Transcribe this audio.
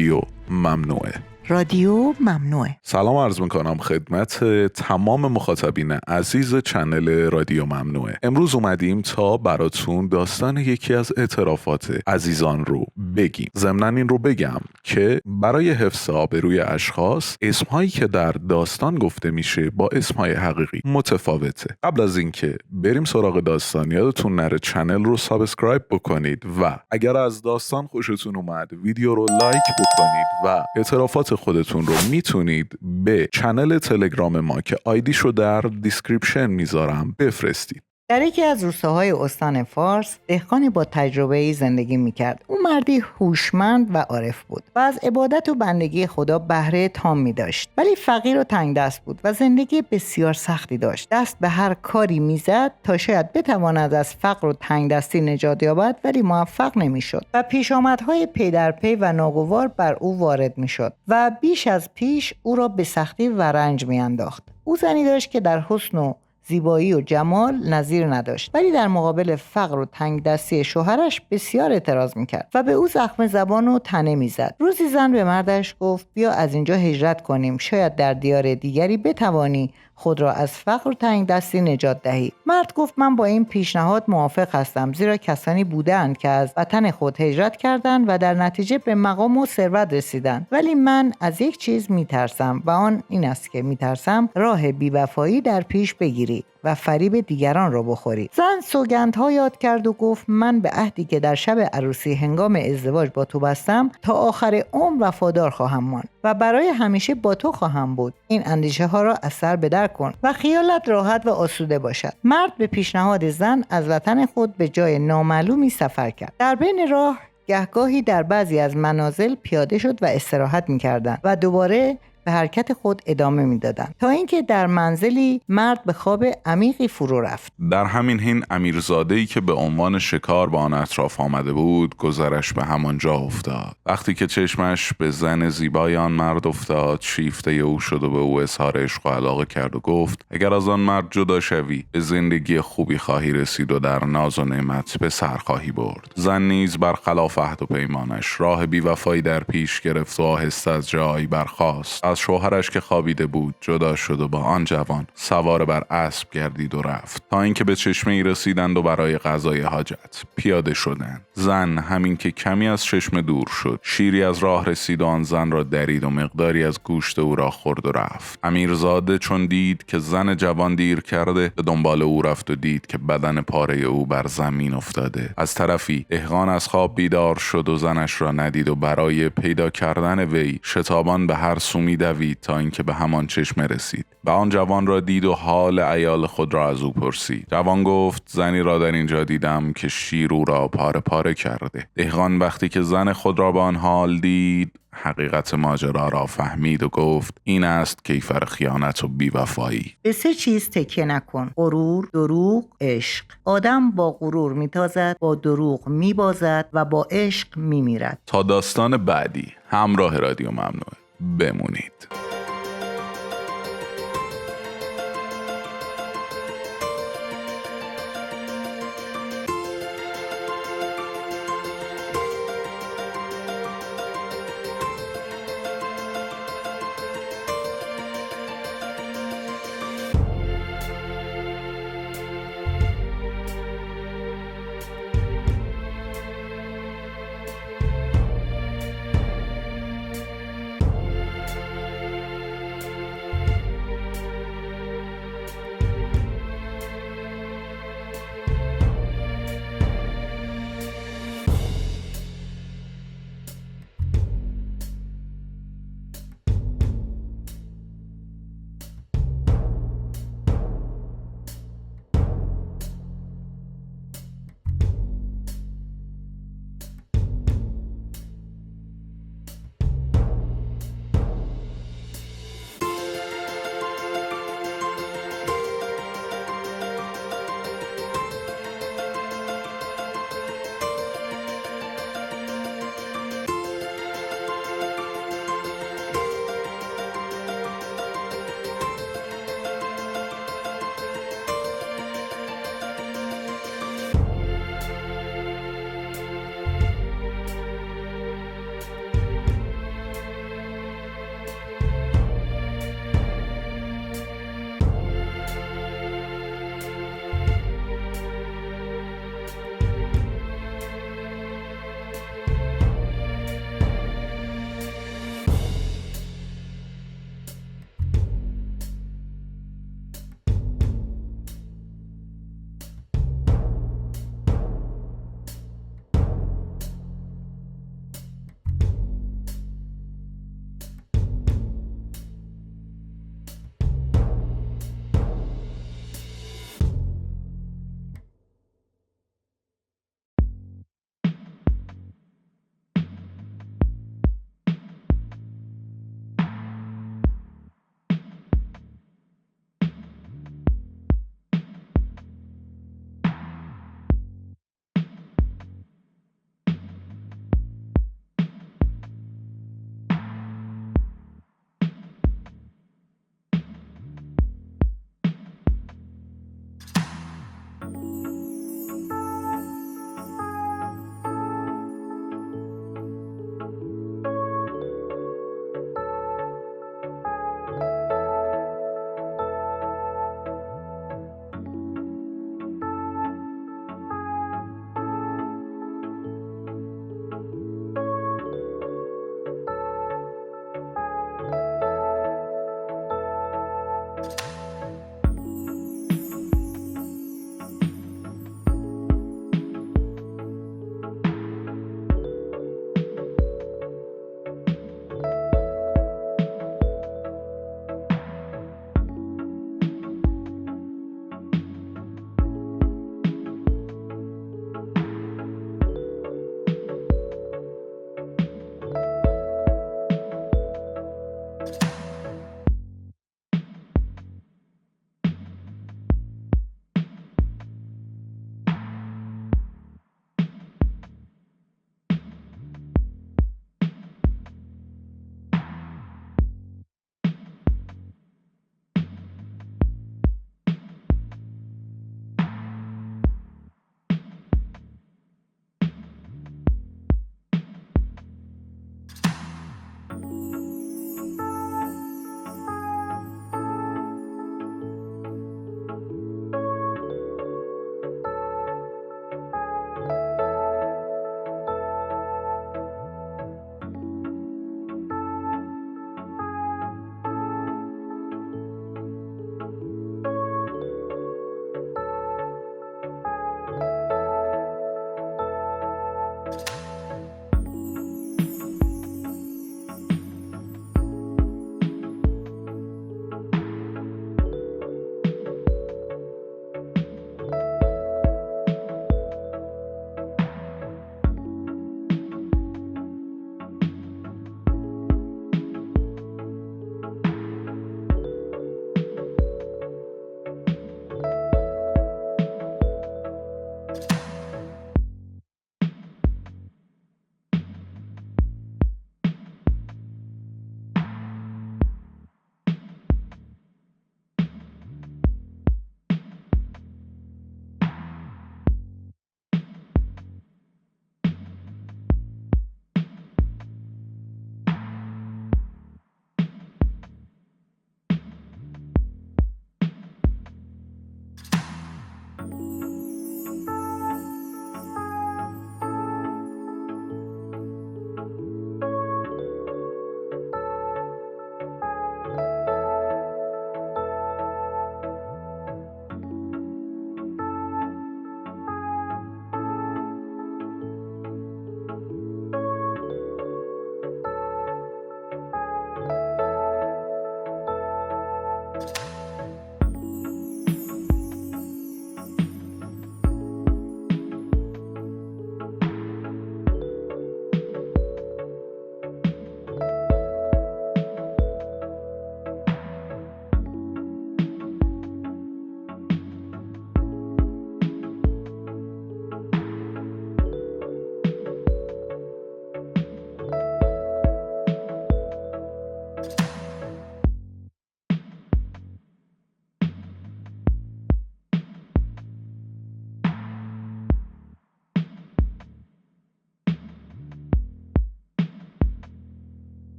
رادیو ممنوعه. رادیو ممنوعه. سلام عرض میکنم خدمت تمام مخاطبین عزیز چنل رادیو ممنوعه. امروز اومدیم تا براتون داستان یکی از اعترافات عزیزان رو بگیم. ضمناً این رو بگم که برای حفظ آبروی اشخاص اسمهایی که در داستان گفته میشه با اسمهای حقیقی متفاوته. قبل از اینکه بریم سراغ داستان یادتون نره چنل رو سابسکرایب بکنید و اگر از داستان خوشتون اومد ویدیو رو لایک بکنید و اعترافات خودتون رو میتونید به چنل تلگرام ما که آیدیشو در دیسکریپشن میذارم بفرستید. در یکی از روستاهای استان فارس دهقانی با تجربه‌ای زندگی میکرد. او مردی هوشمند و عارف بود و از عبادت و بندگی خدا بهره تام میداشت، ولی فقیر و تنگ دست بود و زندگی بسیار سختی داشت. دست به هر کاری میزد تا شاید بتواند از فقر و تنگ دستی نجات یابد، ولی موفق نمیشد و پیشامدهای پی در پی و ناگوار بر او وارد میشد و بیش از پیش او را به سختی و رنج میانداخت. او زنی داشت که در حسن و زیبایی و جمال نظیر نداشت، ولی در مقابل فقر و تنگ دستی شوهرش بسیار اعتراض میکرد و به او زخم زبان و طعنه میزد. روزی زن به مردش گفت بیا از اینجا هجرت کنیم، شاید در دیار دیگری بتوانی خود را از فقر و تنگ دستی نجات دهی. مرد گفت من با این پیشنهاد موافق هستم، زیرا کسانی بودند که از وطن خود هجرت کردند و در نتیجه به مقام و ثروت رسیدند، ولی من از یک چیز میترسم و آن این است که میترسم راه بی‌وفایی در پیش بگیری و فریب دیگران را بخوری. زن سوگندها یاد کرد و گفت من به عهدی که در شب عروسی هنگام ازدواج با تو بستم تا آخر عمر وفادار خواهم ماند و برای همیشه با تو خواهم بود. این اندیشه ها را از سر بدر کن و خیالت راحت و آسوده باشد. مرد به پیشنهاد زن از وطن خود به جای نامعلومی سفر کرد. در بین راه گهگاهی در بعضی از منازل پیاده شد و استراحت می‌کردند و دوباره به حرکت خود ادامه میدادند تا اینکه در منزلی مرد به خواب عمیقی فرو رفت. در همین حین امیرزاده‌ای که به عنوان شکار به آن اطراف آمده بود گذرش به همان جا افتاد. وقتی که چشمش به زن زیبای آن مرد افتاد شیفته او شد و به او اظهار عشق و علاقه کرد و گفت اگر از آن مرد جدا شوی به زندگی خوبی خواهی رسید و در ناز و نعمت به سر خواهی برد. زن نیز برخلاف عهد و پیمانش راه بی‌وفایی در پیش گرفت و آهسته از جای برخاست. از شوهرش که خوابیده بود جدا شد و با آن جوان سوار بر اسب گردید و رفت تا اینکه به چشمه‌ای رسیدند و برای قضای حاجت پیاده شدند. زن همین که کمی از چشمه دور شد شیری از راه رسید و آن زن را درید و مقداری از گوشت او را خورد و رفت. امیرزاده چون دید که زن جوان دیر کرده به دنبال او رفت و دید که بدن پاره او بر زمین افتاده. از طرفی دهقان از خواب بیدار شد و زنش را ندید و برای پیدا کردن وی شتابان به هر سو می‌دوید تا اینکه به همان چشمه رسید. و آن جوان را دید و حال عیال خود را از او پرسید. جوان گفت زنی را در اینجا دیدم که شیر او را پاره پاره کرده. دهقان وقتی که زن خود را به آن حال دید حقیقت ماجرا را فهمید و گفت این است کیفر خیانت و بی‌وفایی. به 3 چیز تکیه نکن: غرور، دروغ، عشق. آدم با غرور میتازد، با دروغ میبازد و با عشق میمیرد. تا داستان بعدی همراه رادیو ممنوعه بمونید.